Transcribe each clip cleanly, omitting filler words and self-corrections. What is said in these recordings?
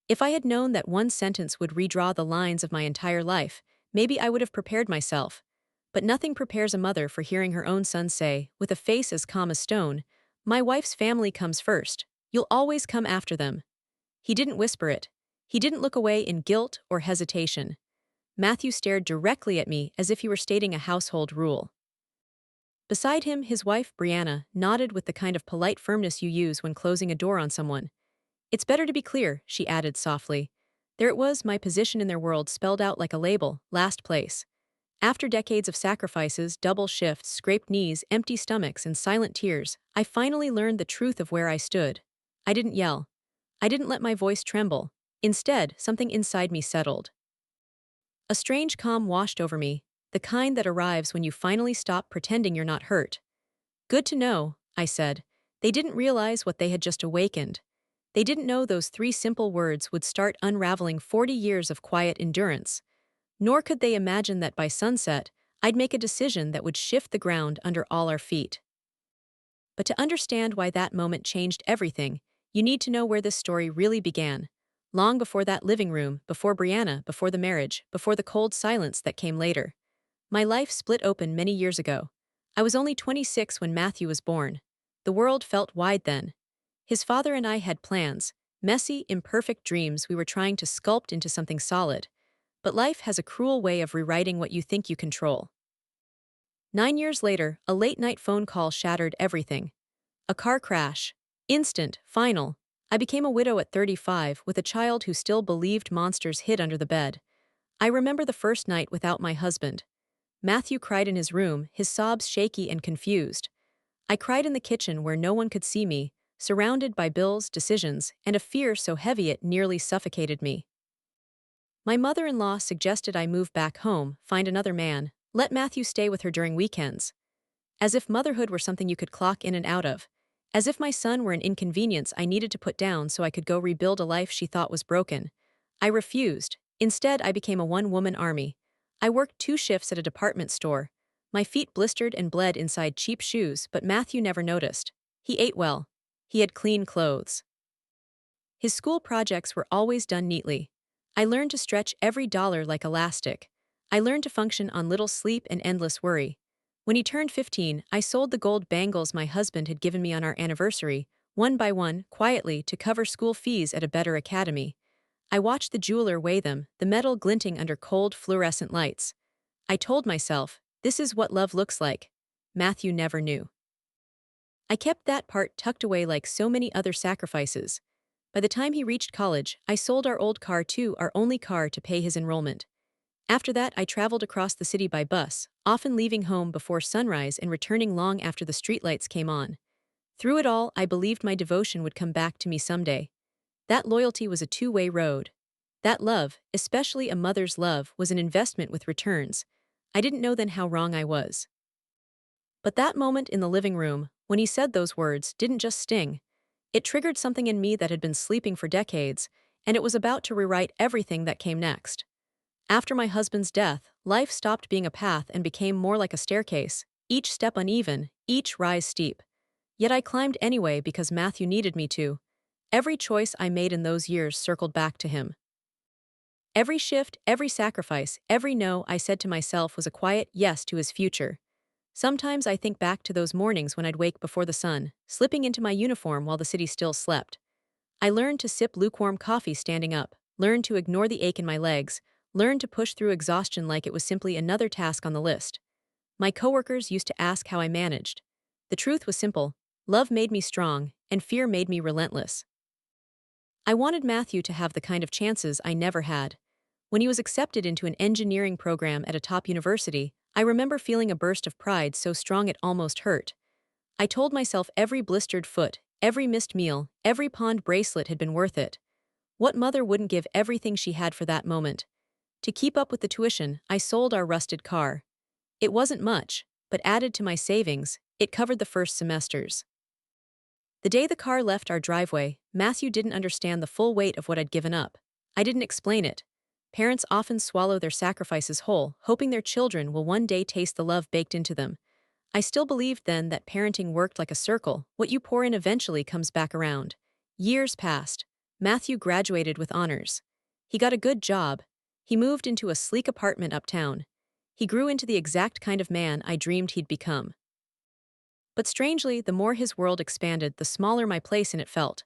If I had known that one sentence would redraw the lines of my entire life, maybe I would have prepared myself. But nothing prepares a mother for hearing her own son say, with a face as calm as stone, "My wife's family comes first. You'll always come after them." He didn't whisper it. He didn't look away in guilt or hesitation. Matthew stared directly at me as if he were stating a household rule. Beside him, his wife, Brianna, nodded with the kind of polite firmness you use when closing a door on someone. "It's better to be clear," she added softly. There it was, my position in their world spelled out like a label, last place. After decades of sacrifices, double shifts, scraped knees, empty stomachs, and silent tears, I finally learned the truth of where I stood. I didn't yell. I didn't let my voice tremble. Instead, something inside me settled. A strange calm washed over me, the kind that arrives when you finally stop pretending you're not hurt. "Good to know," I said. They didn't realize what they had just awakened. They didn't know those three simple words would start unraveling 40 years of quiet endurance. Nor could they imagine that by sunset, I'd make a decision that would shift the ground under all our feet. But to understand why that moment changed everything, you need to know where this story really began. Long before that living room, before Brianna, before the marriage, before the cold silence that came later. My life split open many years ago. I was only 26 when Matthew was born. The world felt wide then. His father and I had plans, messy, imperfect dreams we were trying to sculpt into something solid. But life has a cruel way of rewriting what you think you control. 9 years later, a late-night phone call shattered everything. A car crash. Instant, final. I became a widow at 35 with a child who still believed monsters hid under the bed. I remember the first night without my husband. Matthew cried in his room, his sobs shaky and confused. I cried in the kitchen where no one could see me, surrounded by bills, decisions, and a fear so heavy it nearly suffocated me. My mother-in-law suggested I move back home, find another man, let Matthew stay with her during weekends. As if motherhood were something you could clock in and out of. As if my son were an inconvenience I needed to put down so I could go rebuild a life she thought was broken. I refused. Instead, I became a one-woman army. I worked 2 shifts at a department store. My feet blistered and bled inside cheap shoes, but Matthew never noticed. He ate well. He had clean clothes. His school projects were always done neatly. I learned to stretch every dollar like elastic. I learned to function on little sleep and endless worry. When he turned 15, I sold the gold bangles my husband had given me on our anniversary, one by one, quietly, to cover school fees at a better academy. I watched the jeweler weigh them, the metal glinting under cold fluorescent lights. I told myself, this is what love looks like. Matthew never knew. I kept that part tucked away like so many other sacrifices. By the time he reached college, I sold our old car too, our only car, to pay his enrollment. After that, I traveled across the city by bus, often leaving home before sunrise and returning long after the streetlights came on. Through it all, I believed my devotion would come back to me someday. That loyalty was a two-way road. That love, especially a mother's love, was an investment with returns. I didn't know then how wrong I was. But that moment in the living room, when he said those words, didn't just sting. It triggered something in me that had been sleeping for decades, and it was about to rewrite everything that came next. After my husband's death, life stopped being a path and became more like a staircase, each step uneven, each rise steep. Yet I climbed anyway because Matthew needed me to. Every choice I made in those years circled back to him. Every shift, every sacrifice, every no I said to myself was a quiet yes to his future. Sometimes I think back to those mornings when I'd wake before the sun, slipping into my uniform while the city still slept. I learned to sip lukewarm coffee standing up, learned to ignore the ache in my legs, learned to push through exhaustion like it was simply another task on the list. My coworkers used to ask how I managed. The truth was simple. Love made me strong, and fear made me relentless. I wanted Matthew to have the kind of chances I never had. When he was accepted into an engineering program at a top university, I remember feeling a burst of pride so strong it almost hurt. I told myself every blistered foot, every missed meal, every pawned bracelet had been worth it. What mother wouldn't give everything she had for that moment? To keep up with the tuition, I sold our rusted car. It wasn't much, but added to my savings, it covered the first semesters. The day the car left our driveway, Matthew didn't understand the full weight of what I'd given up. I didn't explain it. Parents often swallow their sacrifices whole, hoping their children will one day taste the love baked into them. I still believed then that parenting worked like a circle. What you pour in eventually comes back around. Years passed. Matthew graduated with honors. He got a good job. He moved into a sleek apartment uptown. He grew into the exact kind of man I dreamed he'd become. But strangely, the more his world expanded, the smaller my place in it felt.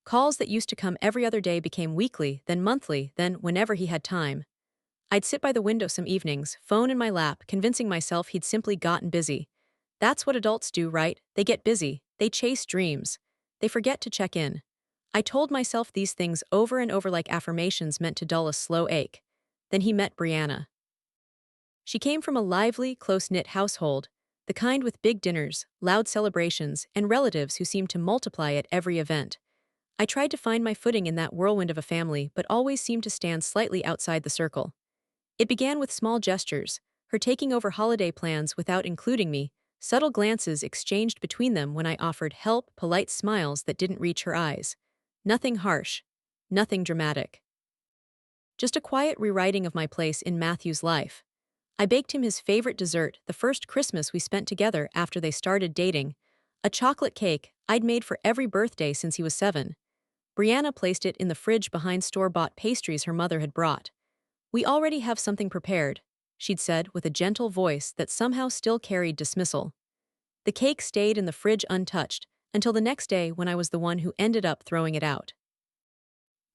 Calls that used to come every other day became weekly, then monthly, then whenever he had time. I'd sit by the window some evenings, phone in my lap, convincing myself he'd simply gotten busy. That's what adults do, right? They get busy. They chase dreams. They forget to check in. I told myself these things over and over like affirmations meant to dull a slow ache. Then he met Brianna. She came from a lively, close-knit household, the kind with big dinners, loud celebrations, and relatives who seemed to multiply at every event. I tried to find my footing in that whirlwind of a family but always seemed to stand slightly outside the circle. It began with small gestures, her taking over holiday plans without including me, subtle glances exchanged between them when I offered help, polite smiles that didn't reach her eyes. Nothing harsh. Nothing dramatic. Just a quiet rewriting of my place in Matthew's life. I baked him his favorite dessert the first Christmas we spent together after they started dating, a chocolate cake I'd made for every birthday since he was 7. Brianna placed it in the fridge behind store-bought pastries her mother had brought. "We already have something prepared," she'd said with a gentle voice that somehow still carried dismissal. The cake stayed in the fridge untouched until the next day when I was the one who ended up throwing it out.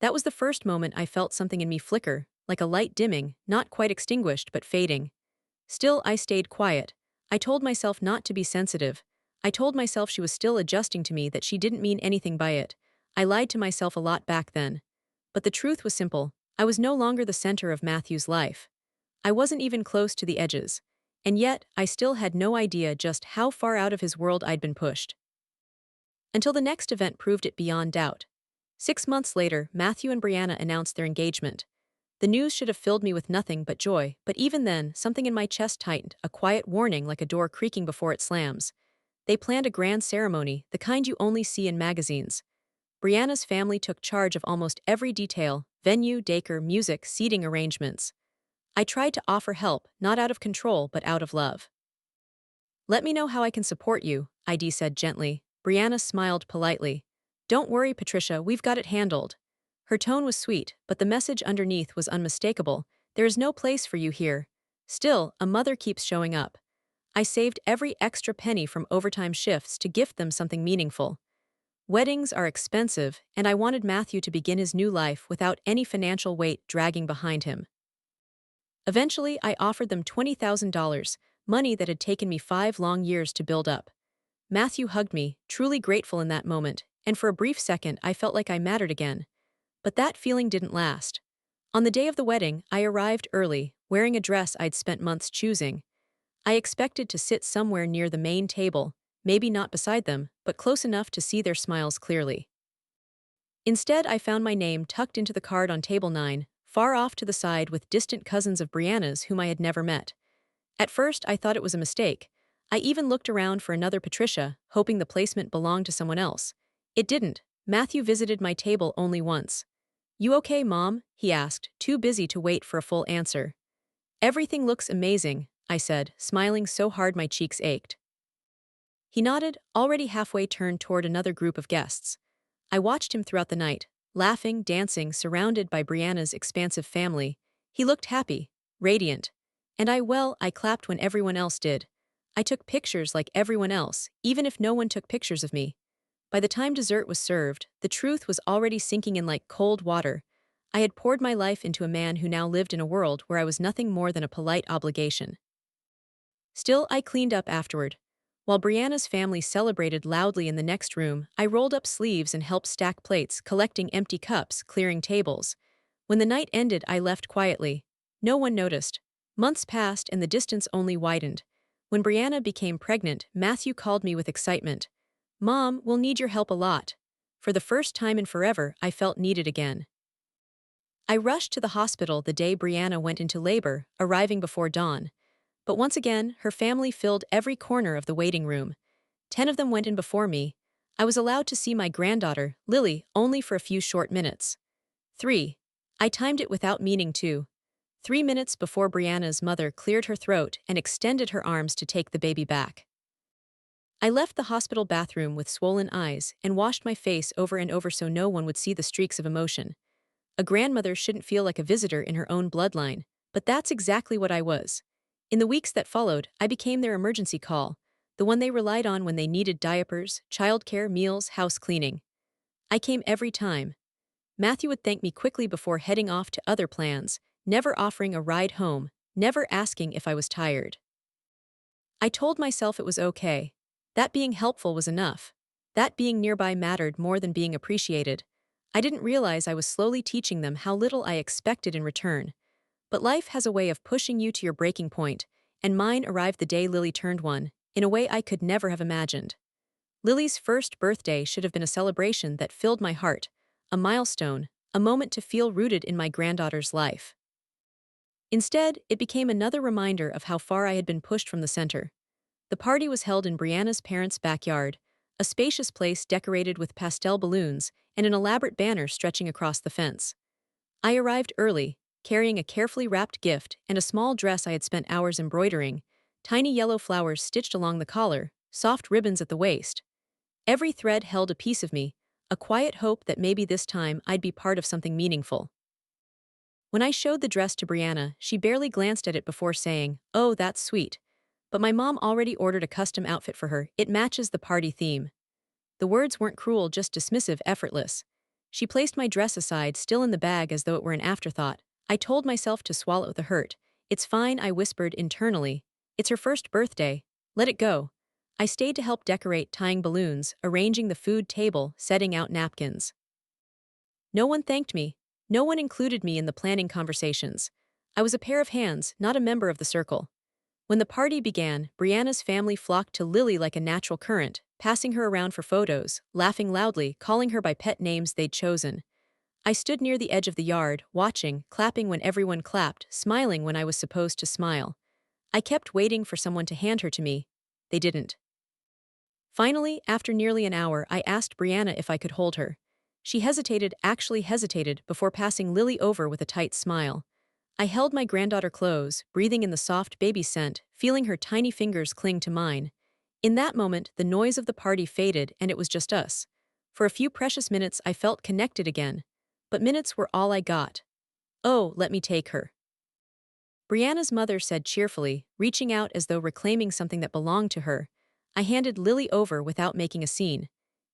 That was the first moment I felt something in me flicker, like a light dimming, not quite extinguished but fading. Still, I stayed quiet. I told myself not to be sensitive. I told myself she was still adjusting to me, that she didn't mean anything by it. I lied to myself a lot back then. But the truth was simple. I was no longer the center of Matthew's life. I wasn't even close to the edges. And yet, I still had no idea just how far out of his world I'd been pushed. Until the next event proved it beyond doubt. 6 months later, Matthew and Brianna announced their engagement. The news should have filled me with nothing but joy, but even then, something in my chest tightened, a quiet warning like a door creaking before it slams. They planned a grand ceremony, the kind you only see in magazines. Brianna's family took charge of almost every detail: venue, decor, music, seating arrangements. I tried to offer help, not out of control but out of love. "Let me know how I can support you," ID said gently. Brianna smiled politely. "Don't worry, Patricia, we've got it handled." Her tone was sweet, but the message underneath was unmistakable. "There is no place for you here." Still, a mother keeps showing up. I saved every extra penny from overtime shifts to gift them something meaningful. Weddings are expensive, and I wanted Matthew to begin his new life without any financial weight dragging behind him. Eventually, I offered them $20,000, money that had taken me 5 long years to build up. Matthew hugged me, truly grateful in that moment, and for a brief second I felt like I mattered again. But that feeling didn't last. On the day of the wedding, I arrived early, wearing a dress I'd spent months choosing. I expected to sit somewhere near the main table, maybe not beside them, but close enough to see their smiles clearly. Instead, I found my name tucked into the card on table 9, far off to the side with distant cousins of Brianna's whom I had never met. At first, I thought it was a mistake. I even looked around for another Patricia, hoping the placement belonged to someone else. It didn't. Matthew visited my table only once. "You okay, Mom?" he asked, too busy to wait for a full answer. "Everything looks amazing," I said, smiling so hard my cheeks ached. He nodded, already halfway turned toward another group of guests. I watched him throughout the night, laughing, dancing, surrounded by Brianna's expansive family. He looked happy, radiant. And I clapped when everyone else did. I took pictures like everyone else, even if no one took pictures of me. By the time dessert was served, the truth was already sinking in like cold water. I had poured my life into a man who now lived in a world where I was nothing more than a polite obligation. Still, I cleaned up afterward. While Brianna's family celebrated loudly in the next room, I rolled up sleeves and helped stack plates, collecting empty cups, clearing tables. When the night ended, I left quietly. No one noticed. Months passed and the distance only widened. When Brianna became pregnant, Matthew called me with excitement. "Mom, we'll need your help a lot." For the first time in forever, I felt needed again. I rushed to the hospital the day Brianna went into labor, arriving before dawn. But once again, her family filled every corner of the waiting room. 10 of them went in before me. I was allowed to see my granddaughter, Lily, only for a few short minutes. 3. I timed it without meaning to. 3 minutes before Brianna's mother cleared her throat and extended her arms to take the baby back. I left the hospital bathroom with swollen eyes and washed my face over and over so no one would see the streaks of emotion. A grandmother shouldn't feel like a visitor in her own bloodline, but that's exactly what I was. In the weeks that followed, I became their emergency call, the one they relied on when they needed diapers, childcare, meals, house cleaning. I came every time. Matthew would thank me quickly before heading off to other plans, never offering a ride home, never asking if I was tired. I told myself it was okay. That being helpful was enough. That being nearby mattered more than being appreciated. I didn't realize I was slowly teaching them how little I expected in return. But life has a way of pushing you to your breaking point, and mine arrived the day Lily turned one, in a way I could never have imagined. Lily's first birthday should have been a celebration that filled my heart, a milestone, a moment to feel rooted in my granddaughter's life. Instead, it became another reminder of how far I had been pushed from the center. The party was held in Brianna's parents' backyard, a spacious place decorated with pastel balloons and an elaborate banner stretching across the fence. I arrived early, carrying a carefully wrapped gift and a small dress I had spent hours embroidering, tiny yellow flowers stitched along the collar, soft ribbons at the waist. Every thread held a piece of me, a quiet hope that maybe this time I'd be part of something meaningful. When I showed the dress to Brianna, she barely glanced at it before saying, "Oh, that's sweet. But my mom already ordered a custom outfit for her. It matches the party theme." The words weren't cruel, just dismissive, effortless. She placed my dress aside, still in the bag as though it were an afterthought. I told myself to swallow the hurt. "It's fine," I whispered internally. "It's her first birthday. Let it go." I stayed to help decorate, tying balloons, arranging the food table, setting out napkins. No one thanked me. No one included me in the planning conversations. I was a pair of hands, not a member of the circle. When the party began, Brianna's family flocked to Lily like a natural current, passing her around for photos, laughing loudly, calling her by pet names they'd chosen. I stood near the edge of the yard, watching, clapping when everyone clapped, smiling when I was supposed to smile. I kept waiting for someone to hand her to me. They didn't. Finally, after nearly an hour, I asked Brianna if I could hold her. She hesitated, actually hesitated, before passing Lily over with a tight smile. I held my granddaughter close, breathing in the soft baby scent, feeling her tiny fingers cling to mine. In that moment, the noise of the party faded and it was just us. For a few precious minutes, I felt connected again. But minutes were all I got. "Oh, let me take her," Brianna's mother said cheerfully, reaching out as though reclaiming something that belonged to her. I handed Lily over without making a scene.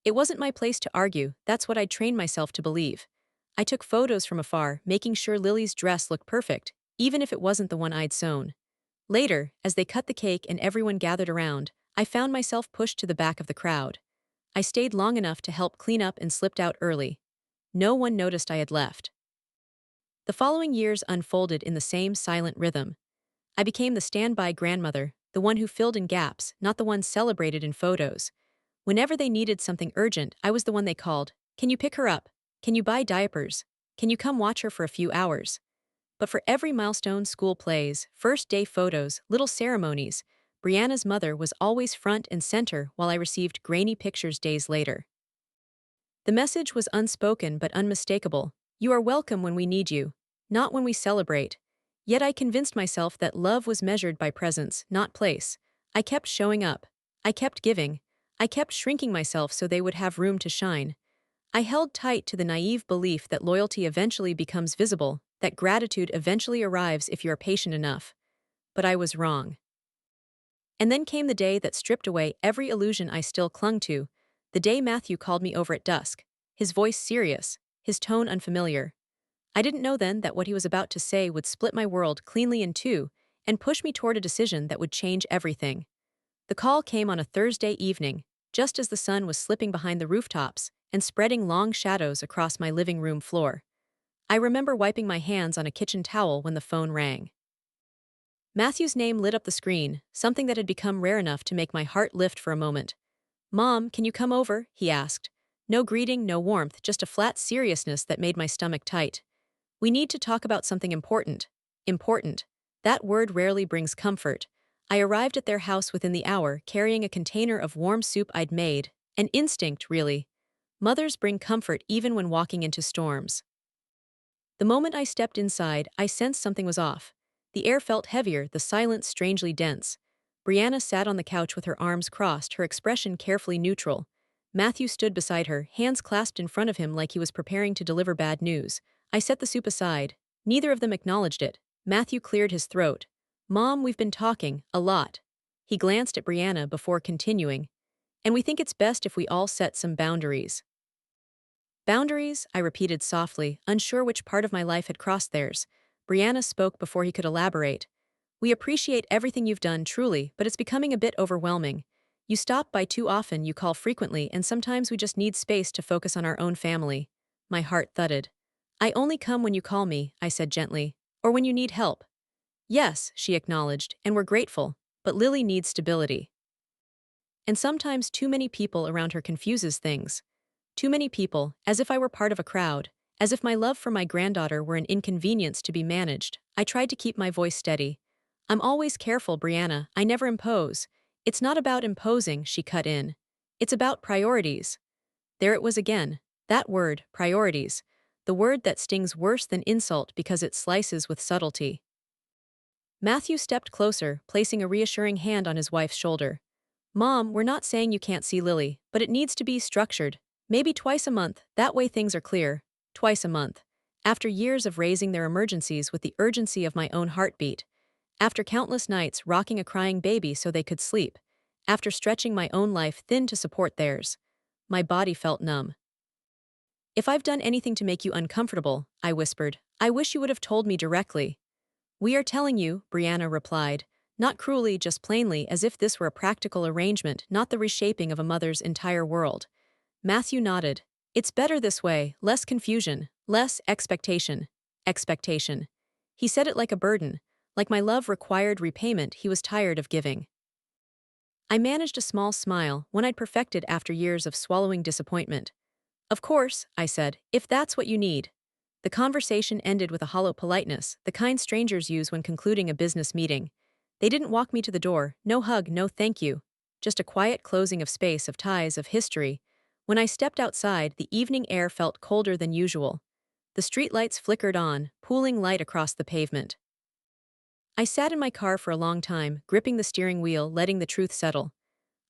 It wasn't my place to argue, that's what I'd trained myself to believe. I took photos from afar, making sure Lily's dress looked perfect, even if it wasn't the one I'd sewn. Later, as they cut the cake and everyone gathered around, I found myself pushed to the back of the crowd. I stayed long enough to help clean up and slipped out early. No one noticed I had left. The following years unfolded in the same silent rhythm. I became the standby grandmother, the one who filled in gaps, not the one celebrated in photos. Whenever they needed something urgent, I was the one they called. "Can you pick her up? Can you buy diapers? Can you come watch her for a few hours?" But for every milestone, school plays, first day photos, little ceremonies, Brianna's mother was always front and center while I received grainy pictures days later. The message was unspoken but unmistakable. "You are welcome when we need you, not when we celebrate." Yet I convinced myself that love was measured by presence, not place. I kept showing up. I kept giving. I kept shrinking myself so they would have room to shine. I held tight to the naive belief that loyalty eventually becomes visible, that gratitude eventually arrives if you are patient enough. But I was wrong. And then came the day that stripped away every illusion I still clung to, the day Matthew called me over at dusk, his voice serious, his tone unfamiliar. I didn't know then that what he was about to say would split my world cleanly in two and push me toward a decision that would change everything. The call came on a Thursday evening, just as the sun was slipping behind the rooftops and spreading long shadows across my living room floor. I remember wiping my hands on a kitchen towel when the phone rang. Matthew's name lit up the screen, something that had become rare enough to make my heart lift for a moment. "Mom, can you come over?" he asked. No greeting, no warmth, just a flat seriousness that made my stomach tight. "We need to talk about something important." Important. That word rarely brings comfort. I arrived at their house within the hour, carrying a container of warm soup I'd made. An instinct, really. Mothers bring comfort even when walking into storms. The moment I stepped inside, I sensed something was off. The air felt heavier, the silence strangely dense. Brianna sat on the couch with her arms crossed, her expression carefully neutral. Matthew stood beside her, hands clasped in front of him like he was preparing to deliver bad news. I set the soup aside. Neither of them acknowledged it. Matthew cleared his throat. Mom, we've been talking, a lot. He glanced at Brianna before continuing. And we think it's best if we all set some boundaries. Boundaries? I repeated softly, unsure which part of my life had crossed theirs. Brianna spoke before he could elaborate. We appreciate everything you've done, truly, but it's becoming a bit overwhelming. You stop by too often, you call frequently, and sometimes we just need space to focus on our own family. My heart thudded. I only come when you call me, I said gently. Or when you need help. Yes, she acknowledged, and we're grateful, but Lily needs stability. And sometimes too many people around her confuses things. Too many people, as if I were part of a crowd, as if my love for my granddaughter were an inconvenience to be managed. I tried to keep my voice steady. I'm always careful, Brianna, I never impose. It's not about imposing, she cut in. It's about priorities. There it was again. That word, priorities. The word that stings worse than insult because it slices with subtlety. Matthew stepped closer, placing a reassuring hand on his wife's shoulder. Mom, we're not saying you can't see Lily, but it needs to be structured. Maybe twice a month, that way things are clear. Twice a month. After years of raising their emergencies with the urgency of my own heartbeat. After countless nights rocking a crying baby so they could sleep. After stretching my own life thin to support theirs. My body felt numb. If I've done anything to make you uncomfortable, I whispered, I wish you would have told me directly. We are telling you, Brianna replied, not cruelly, just plainly, as if this were a practical arrangement, not the reshaping of a mother's entire world. Matthew nodded. It's better this way, less confusion, less expectation. Expectation. He said it like a burden, like my love required repayment he was tired of giving. I managed a small smile, one I'd perfected after years of swallowing disappointment. Of course, I said, if that's what you need. The conversation ended with a hollow politeness, the kind strangers use when concluding a business meeting. They didn't walk me to the door, no hug, no thank you. Just a quiet closing of space, of ties, of history. When I stepped outside, the evening air felt colder than usual. The streetlights flickered on, pooling light across the pavement. I sat in my car for a long time, gripping the steering wheel, letting the truth settle.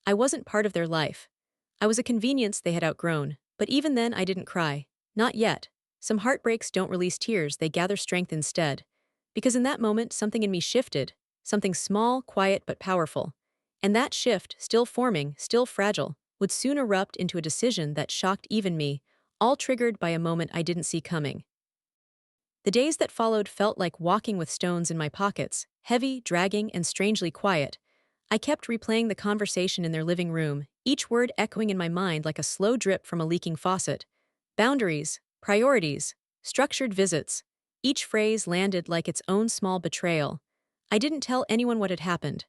I wasn't part of their life. I was a convenience they had outgrown, but even then I didn't cry. Not yet. Some heartbreaks don't release tears, they gather strength instead. Because in that moment, something in me shifted. Something small, quiet, but powerful. And that shift, still forming, still fragile, would soon erupt into a decision that shocked even me, all triggered by a moment I didn't see coming. The days that followed felt like walking with stones in my pockets, heavy, dragging, and strangely quiet. I kept replaying the conversation in their living room, each word echoing in my mind like a slow drip from a leaking faucet. Boundaries, priorities, structured visits. Each phrase landed like its own small betrayal. I didn't tell anyone what had happened.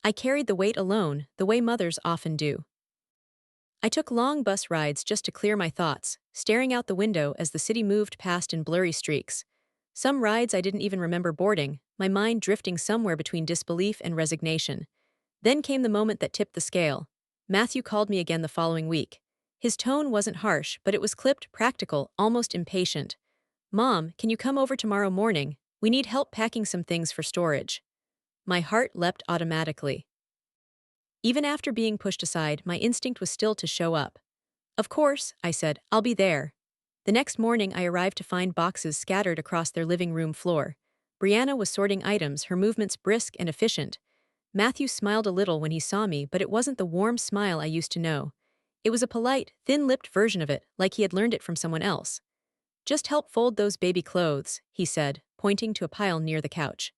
I carried the weight alone, the way mothers often do. I took long bus rides just to clear my thoughts, staring out the window as the city moved past in blurry streaks. Some rides I didn't even remember boarding, my mind drifting somewhere between disbelief and resignation. Then came the moment that tipped the scale. Matthew called me again the following week. His tone wasn't harsh, but it was clipped, practical, almost impatient. Mom, can you come over tomorrow morning? We need help packing some things for storage. My heart leapt automatically. Even after being pushed aside, my instinct was still to show up. Of course, I said, I'll be there. The next morning I arrived to find boxes scattered across their living room floor. Brianna was sorting items, her movements brisk and efficient. Matthew smiled a little when he saw me, but it wasn't the warm smile I used to know. It was a polite, thin-lipped version of it, like he had learned it from someone else. Just help fold those baby clothes, he said, pointing to a pile near the couch.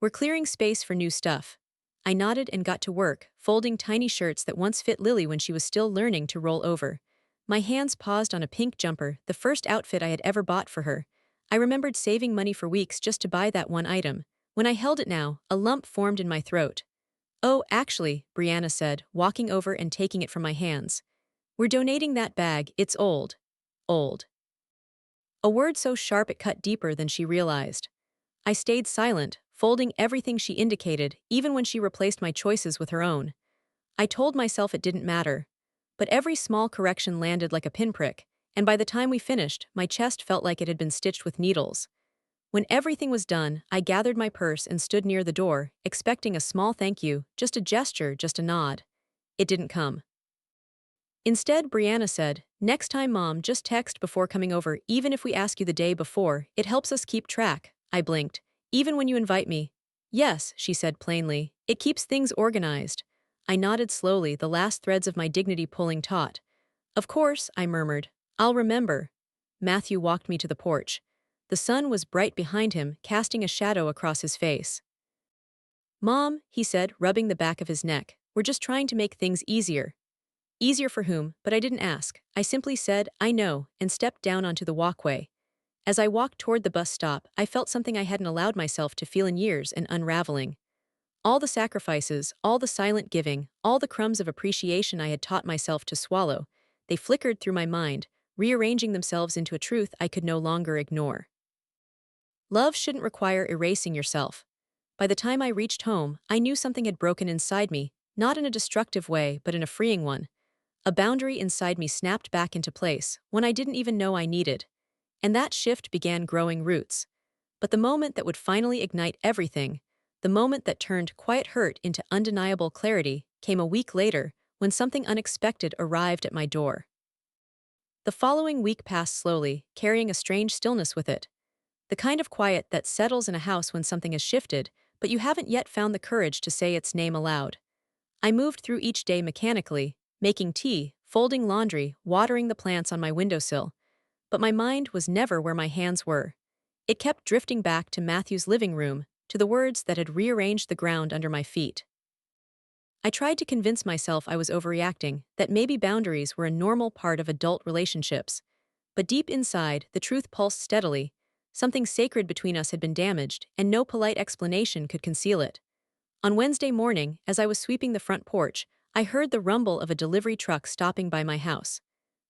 We're clearing space for new stuff. I nodded and got to work, folding tiny shirts that once fit Lily when she was still learning to roll over. My hands paused on a pink jumper, the first outfit I had ever bought for her. I remembered saving money for weeks just to buy that one item. When I held it now, a lump formed in my throat. Oh, actually, Brianna said, walking over and taking it from my hands. We're donating that bag, it's old. Old. A word so sharp it cut deeper than she realized. I stayed silent, folding everything she indicated, even when she replaced my choices with her own. I told myself it didn't matter. But every small correction landed like a pinprick, and by the time we finished, my chest felt like it had been stitched with needles. When everything was done, I gathered my purse and stood near the door, expecting a small thank you, just a gesture, just a nod. It didn't come. Instead, Brianna said, "Next time, Mom, just text before coming over, even if we ask you the day before. It helps us keep track." I blinked. "Even when you invite me?" "Yes," she said plainly. "It keeps things organized." I nodded slowly, the last threads of my dignity pulling taut. "Of course," I murmured. "I'll remember." Matthew walked me to the porch. The sun was bright behind him, casting a shadow across his face. "Mom," he said, rubbing the back of his neck, "we're just trying to make things easier." Easier for whom? But I didn't ask. I simply said, "I know," and stepped down onto the walkway. As I walked toward the bus stop, I felt something I hadn't allowed myself to feel in years, an unraveling. All the sacrifices, all the silent giving, all the crumbs of appreciation I had taught myself to swallow, they flickered through my mind, rearranging themselves into a truth I could no longer ignore. Love shouldn't require erasing yourself. By the time I reached home, I knew something had broken inside me, not in a destructive way, but in a freeing one. A boundary inside me snapped back into place, one I didn't even know I needed. And that shift began growing roots. But the moment that would finally ignite everything, the moment that turned quiet hurt into undeniable clarity, came a week later, when something unexpected arrived at my door. The following week passed slowly, carrying a strange stillness with it. The kind of quiet that settles in a house when something has shifted, but you haven't yet found the courage to say its name aloud. I moved through each day mechanically, making tea, folding laundry, watering the plants on my windowsill. But my mind was never where my hands were. It kept drifting back to Matthew's living room, to the words that had rearranged the ground under my feet. I tried to convince myself I was overreacting, that maybe boundaries were a normal part of adult relationships. But deep inside, the truth pulsed steadily. Something sacred between us had been damaged, and no polite explanation could conceal it. On Wednesday morning, as I was sweeping the front porch, I heard the rumble of a delivery truck stopping by my house.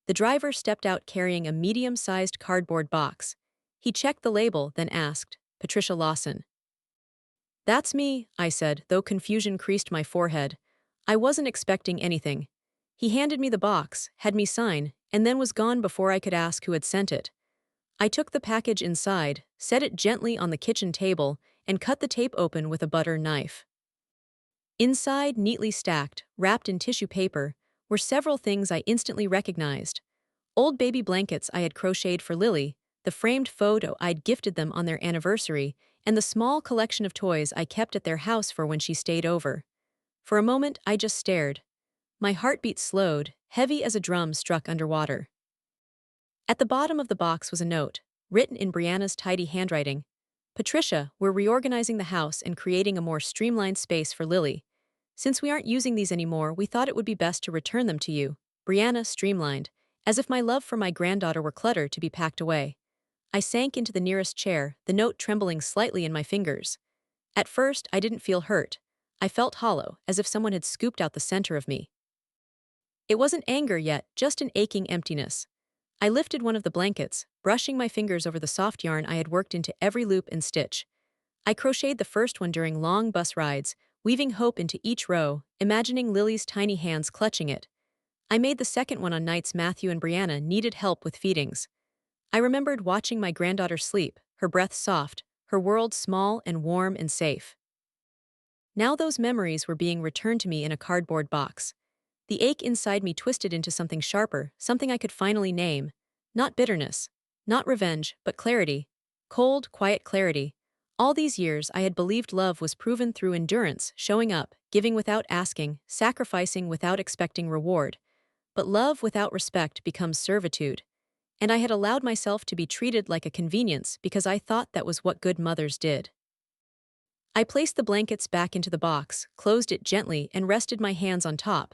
The driver stepped out carrying a medium-sized cardboard box. He checked the label, then asked, "Patricia Lawson." "That's me," I said, though confusion creased my forehead. I wasn't expecting anything. He handed me the box, had me sign, and then was gone before I could ask who had sent it. I took the package inside, set it gently on the kitchen table, and cut the tape open with a butter knife. Inside, neatly stacked, wrapped in tissue paper, were several things I instantly recognized. Old baby blankets I had crocheted for Lily, the framed photo I'd gifted them on their anniversary, and the small collection of toys I kept at their house for when she stayed over. For a moment, I just stared. My heartbeat slowed, heavy as a drum struck underwater. At the bottom of the box was a note, written in Brianna's tidy handwriting. "Patricia, we're reorganizing the house and creating a more streamlined space for Lily. Since we aren't using these anymore, we thought it would be best to return them to you." Brianna streamlined, as if my love for my granddaughter were clutter to be packed away. I sank into the nearest chair, the note trembling slightly in my fingers. At first, I didn't feel hurt. I felt hollow, as if someone had scooped out the center of me. It wasn't anger yet, just an aching emptiness. I lifted one of the blankets, brushing my fingers over the soft yarn I had worked into every loop and stitch. I crocheted the first one during long bus rides, weaving hope into each row, imagining Lily's tiny hands clutching it. I made the second one on nights Matthew and Brianna needed help with feedings. I remembered watching my granddaughter sleep, her breath soft, her world small and warm and safe. Now those memories were being returned to me in a cardboard box. The ache inside me twisted into something sharper, something I could finally name. Not bitterness, not revenge, but clarity. Cold, quiet clarity. All these years I had believed love was proven through endurance, showing up, giving without asking, sacrificing without expecting reward. But love without respect becomes servitude. And I had allowed myself to be treated like a convenience because I thought that was what good mothers did. I placed the blankets back into the box, closed it gently, and rested my hands on top.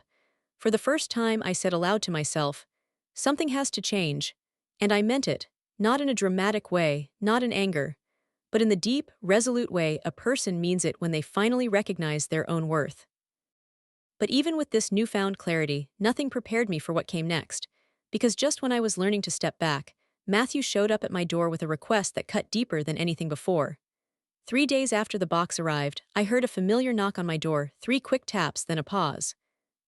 For the first time, I said aloud to myself, "Something has to change." And I meant it, not in a dramatic way, not in anger, but in the deep, resolute way a person means it when they finally recognize their own worth. But even with this newfound clarity, nothing prepared me for what came next, because just when I was learning to step back, Matthew showed up at my door with a request that cut deeper than anything before. 3 days after the box arrived, I heard a familiar knock on my door, 3 quick taps, then a pause.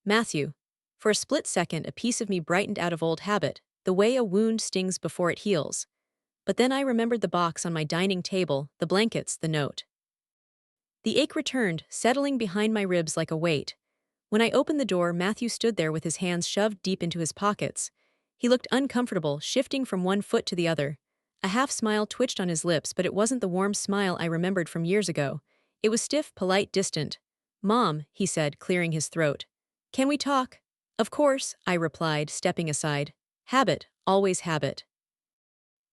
"Matthew." For a split second, a piece of me brightened out of old habit, the way a wound stings before it heals. But then I remembered the box on my dining table, the blankets, the note. The ache returned, settling behind my ribs like a weight. When I opened the door, Matthew stood there with his hands shoved deep into his pockets. He looked uncomfortable, shifting from one foot to the other. A half smile twitched on his lips, but it wasn't the warm smile I remembered from years ago. It was stiff, polite, distant. "Mom," he said, clearing his throat. "Can we talk?" "Of course," I replied, stepping aside. "Habit, always habit."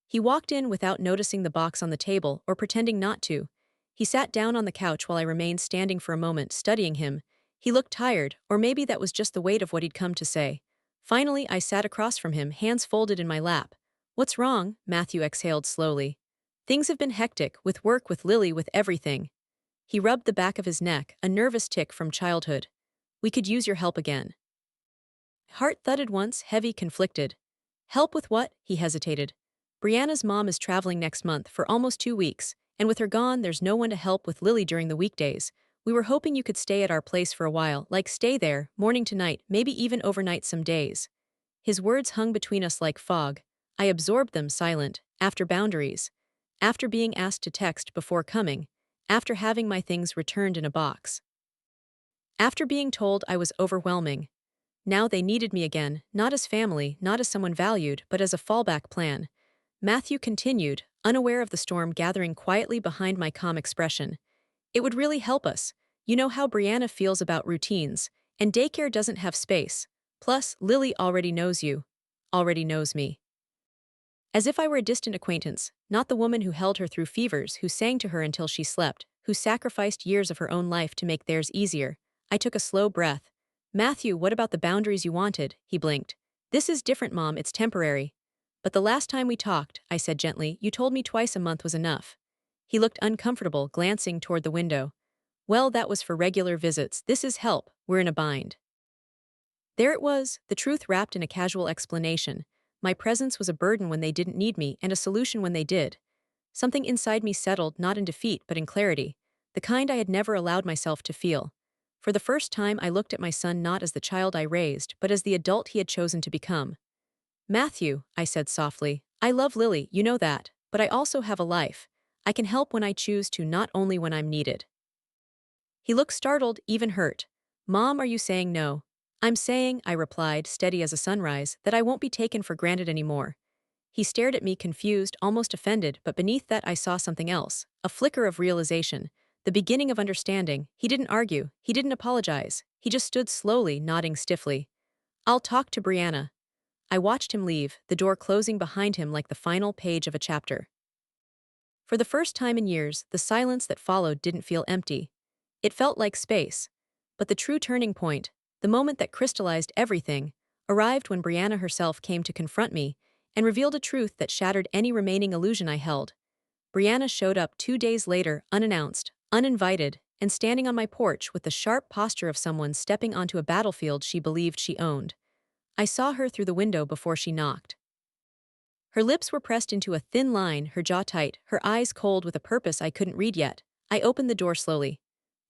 He walked in without noticing the box on the table or pretending not to. He sat down on the couch while I remained standing for a moment, studying him. He looked tired, or maybe that was just the weight of what he'd come to say. Finally, I sat across from him, hands folded in my lap. "What's wrong?" Matthew exhaled slowly. "Things have been hectic, with work, with Lily, with everything." He rubbed the back of his neck, a nervous tic from childhood. "We could use your help again." Heart thudded once, heavy, conflicted. "Help with what?" He hesitated. "Brianna's mom is traveling next month for almost 2 weeks, and with her gone, there's no one to help with Lily during the weekdays. We were hoping you could stay at our place for a while, like stay there, morning to night, maybe even overnight some days." His words hung between us like fog. I absorbed them, silent. After boundaries. After being asked to text before coming. After having my things returned in a box. After being told I was overwhelming. Now they needed me again, not as family, not as someone valued, but as a fallback plan. Matthew continued, unaware of the storm gathering quietly behind my calm expression. "It would really help us. You know how Brianna feels about routines, and daycare doesn't have space. Plus, Lily already knows you. Already knows me." As if I were a distant acquaintance, not the woman who held her through fevers, who sang to her until she slept, who sacrificed years of her own life to make theirs easier. I took a slow breath. "Matthew, what about the boundaries you wanted?" He blinked. "This is different, Mom, it's temporary." "But the last time we talked," I said gently, "you told me twice a month was enough." He looked uncomfortable, glancing toward the window. "Well, that was for regular visits. This is help. We're in a bind." There it was, the truth wrapped in a casual explanation. My presence was a burden when they didn't need me, and a solution when they did. Something inside me settled, not in defeat, but in clarity. The kind I had never allowed myself to feel. For the first time, I looked at my son not as the child I raised, but as the adult he had chosen to become. "Matthew," I said softly, "I love Lily, you know that, but I also have a life. I can help when I choose to, not only when I'm needed." He looked startled, even hurt. "Mom, are you saying no?" "I'm saying," I replied, steady as a sunrise, "that I won't be taken for granted anymore." He stared at me, confused, almost offended, but beneath that I saw something else, a flicker of realization, the beginning of understanding. He didn't argue, he didn't apologize, he just stood slowly, nodding stiffly. "I'll talk to Brianna." I watched him leave, the door closing behind him like the final page of a chapter. For the first time in years, the silence that followed didn't feel empty. It felt like space. But the true turning point, the moment that crystallized everything, arrived when Brianna herself came to confront me and revealed a truth that shattered any remaining illusion I held. Brianna showed up 2 days later, unannounced, uninvited, and standing on my porch with the sharp posture of someone stepping onto a battlefield she believed she owned. I saw her through the window before she knocked. Her lips were pressed into a thin line, her jaw tight, her eyes cold with a purpose I couldn't read yet. I opened the door slowly.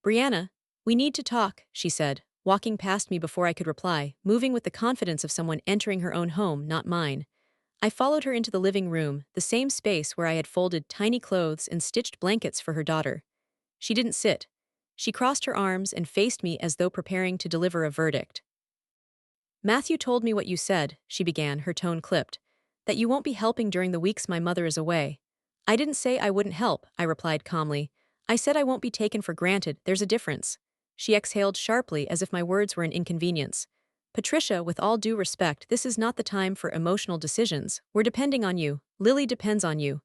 "Brianna, we need to talk," she said, walking past me before I could reply, moving with the confidence of someone entering her own home, not mine. I followed her into the living room, the same space where I had folded tiny clothes and stitched blankets for her daughter. She didn't sit. She crossed her arms and faced me as though preparing to deliver a verdict. "Matthew told me what you said," she began, her tone clipped, "that you won't be helping during the weeks my mother is away." "I didn't say I wouldn't help," I replied calmly. "I said I won't be taken for granted, there's a difference." She exhaled sharply as if my words were an inconvenience. "Patricia, with all due respect, this is not the time for emotional decisions. We're depending on you. Lily depends on you."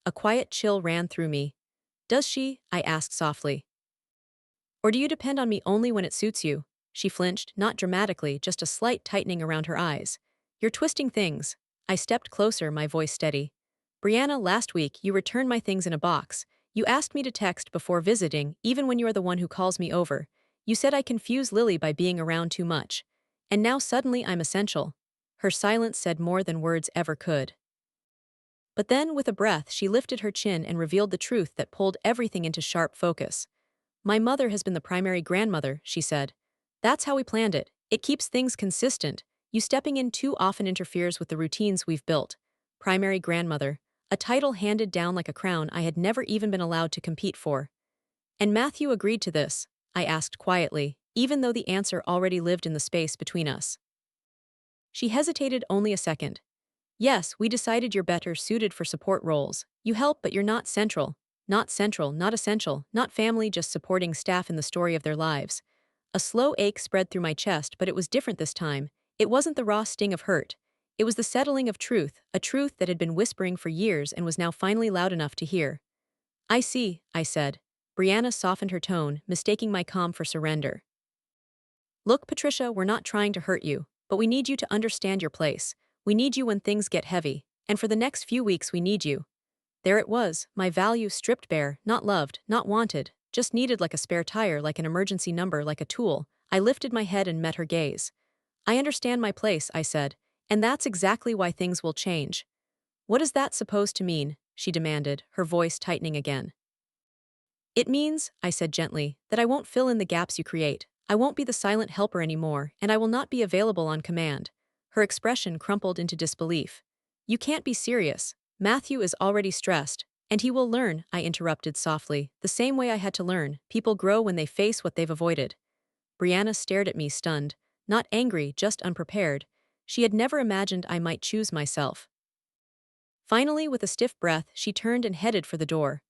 A quiet chill ran through me. "Does she?" I asked softly. "Or do you depend on me only when it suits you?" She flinched, not dramatically, just a slight tightening around her eyes. "You're twisting things." I stepped closer, my voice steady. "Brianna, last week, you returned my things in a box. You asked me to text before visiting, even when you are the one who calls me over. You said I confuse Lily by being around too much. And now suddenly I'm essential." Her silence said more than words ever could. But then, with a breath, she lifted her chin and revealed the truth that pulled everything into sharp focus. "My mother has been the primary grandmother," she said. "That's how we planned it. It keeps things consistent. You stepping in too often interferes with the routines we've built." Primary grandmother. a title handed down like a crown I had never even been allowed to compete for. And Matthew agreed to this, I asked quietly, even though the answer already lived in the space between us. She hesitated only a second. Yes, we decided you're better suited for support roles. You help, but you're not central. Not central, not essential, not family, just supporting staff in the story of their lives. A slow ache spread through my chest, but it was different this time. It wasn't the raw sting of hurt. It was the settling of truth, a truth that had been whispering for years and was now finally loud enough to hear. I see, I said. Brianna softened her tone, mistaking my calm for surrender. Look, Patricia, we're not trying to hurt you, but we need you to understand your place. We need you when things get heavy, and for the next few weeks we need you. There it was, my value stripped bare, not loved, not wanted, just needed like a spare tire, like an emergency number, like a tool. I lifted my head and met her gaze. I understand my place, I said, and that's exactly why things will change. What is that supposed to mean? She demanded, her voice tightening again. It means, I said gently, that I won't fill in the gaps you create. I won't be the silent helper anymore, and I will not be available on command. Her expression crumpled into disbelief. You can't be serious. Matthew is already stressed, and he will learn, I interrupted softly, the same way I had to learn. People grow when they face what they've avoided. Brianna stared at me stunned, not angry, just unprepared. She had never imagined I might choose myself. Finally, with a stiff breath, she turned and headed for the door.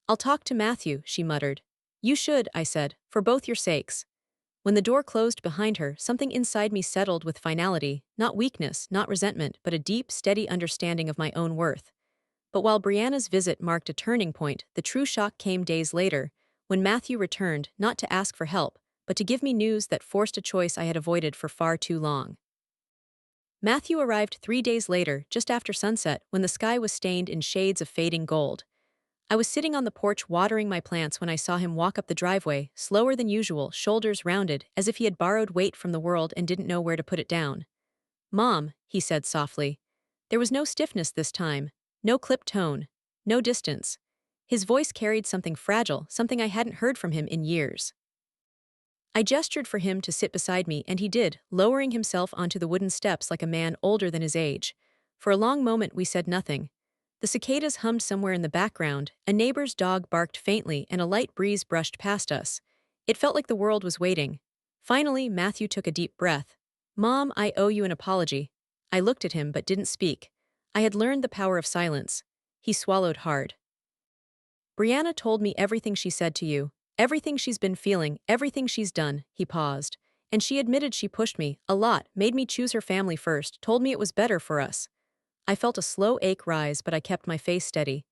I'll talk to Matthew, she muttered. You should, I said, for both your sakes. When the door closed behind her, something inside me settled with finality, not weakness, not resentment, but a deep, steady understanding of my own worth. But while Brianna's visit marked a turning point, the true shock came days later, when Matthew returned, not to ask for help, but to give me news that forced a choice I had avoided for far too long. Matthew arrived 3 days later, just after sunset, when the sky was stained in shades of fading gold. I was sitting on the porch watering my plants when I saw him walk up the driveway, slower than usual, shoulders rounded, as if he had borrowed weight from the world and didn't know where to put it down. Mom, he said softly. There was no stiffness this time, no clipped tone, no distance. His voice carried something fragile, something I hadn't heard from him in years. I gestured for him to sit beside me, and he did, lowering himself onto the wooden steps like a man older than his age. For a long moment we said nothing. The cicadas hummed somewhere in the background, a neighbor's dog barked faintly, and a light breeze brushed past us. It felt like the world was waiting. Finally, Matthew took a deep breath. Mom, I owe you an apology. I looked at him but didn't speak. I had learned the power of silence. He swallowed hard. Brianna told me everything she said to you, everything she's been feeling, everything she's done, he paused. And she admitted she pushed me, a lot, made me choose her family first, told me it was better for us. I felt a slow ache rise, but I kept my face steady.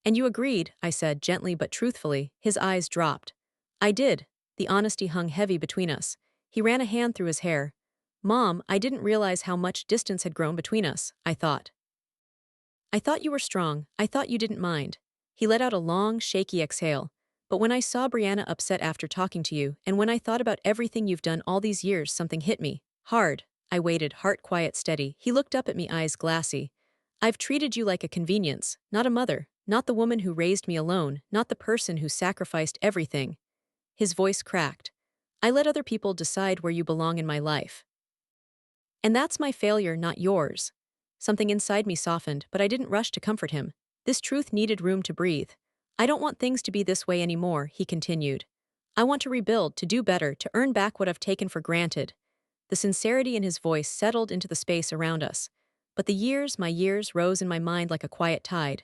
And you agreed, I said gently but truthfully. His eyes dropped. I did. The honesty hung heavy between us. He ran a hand through his hair. Mom, I didn't realize how much distance had grown between us, I thought. I thought you were strong. I thought you didn't mind. He let out a long, shaky exhale. But when I saw Brianna upset after talking to you, and when I thought about everything you've done all these years, something hit me. Hard. I waited, heart quiet, steady. He looked up at me, eyes glassy. I've treated you like a convenience, not a mother, not the woman who raised me alone, not the person who sacrificed everything. His voice cracked. I let other people decide where you belong in my life. And that's my failure, not yours. Something inside me softened, but I didn't rush to comfort him. This truth needed room to breathe. I don't want things to be this way anymore, he continued. I want to rebuild, to do better, to earn back what I've taken for granted. The sincerity in his voice settled into the space around us. But the years, my years, rose in my mind like a quiet tide.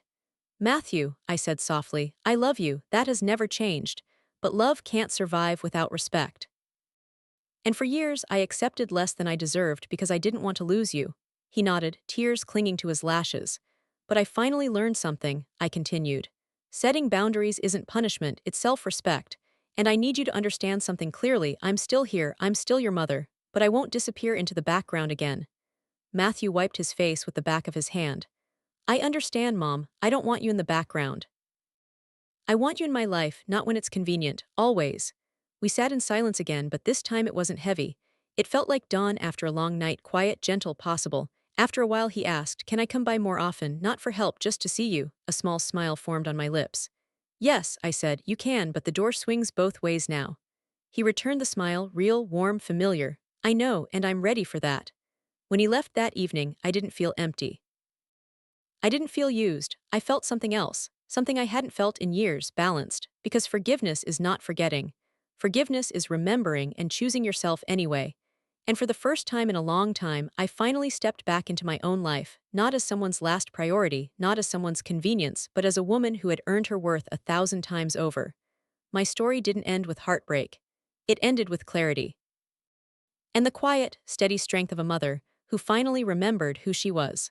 Matthew, I said softly, I love you, that has never changed. But love can't survive without respect. And for years, I accepted less than I deserved because I didn't want to lose you. He nodded, tears clinging to his lashes. But I finally learned something, I continued. Setting boundaries isn't punishment, it's self-respect. And I need you to understand something clearly. I'm still here, I'm still your mother, but I won't disappear into the background again. Matthew wiped his face with the back of his hand. I understand, Mom. I don't want you in the background. I want you in my life, not when it's convenient, always. We sat in silence again, but this time it wasn't heavy. It felt like dawn after a long night, quiet, gentle, possible. After a while he asked, can I come by more often, not for help, just to see you? A small smile formed on my lips. Yes, I said, you can, but the door swings both ways now. He returned the smile, real, warm, familiar. I know, and I'm ready for that. When he left that evening, I didn't feel empty. I didn't feel used, I felt something else, something I hadn't felt in years, balanced, because forgiveness is not forgetting. Forgiveness is remembering and choosing yourself anyway. And for the first time in a long time, I finally stepped back into my own life, not as someone's last priority, not as someone's convenience, but as a woman who had earned her worth 1,000 times over. My story didn't end with heartbreak. It ended with clarity. And the quiet, steady strength of a mother who finally remembered who she was.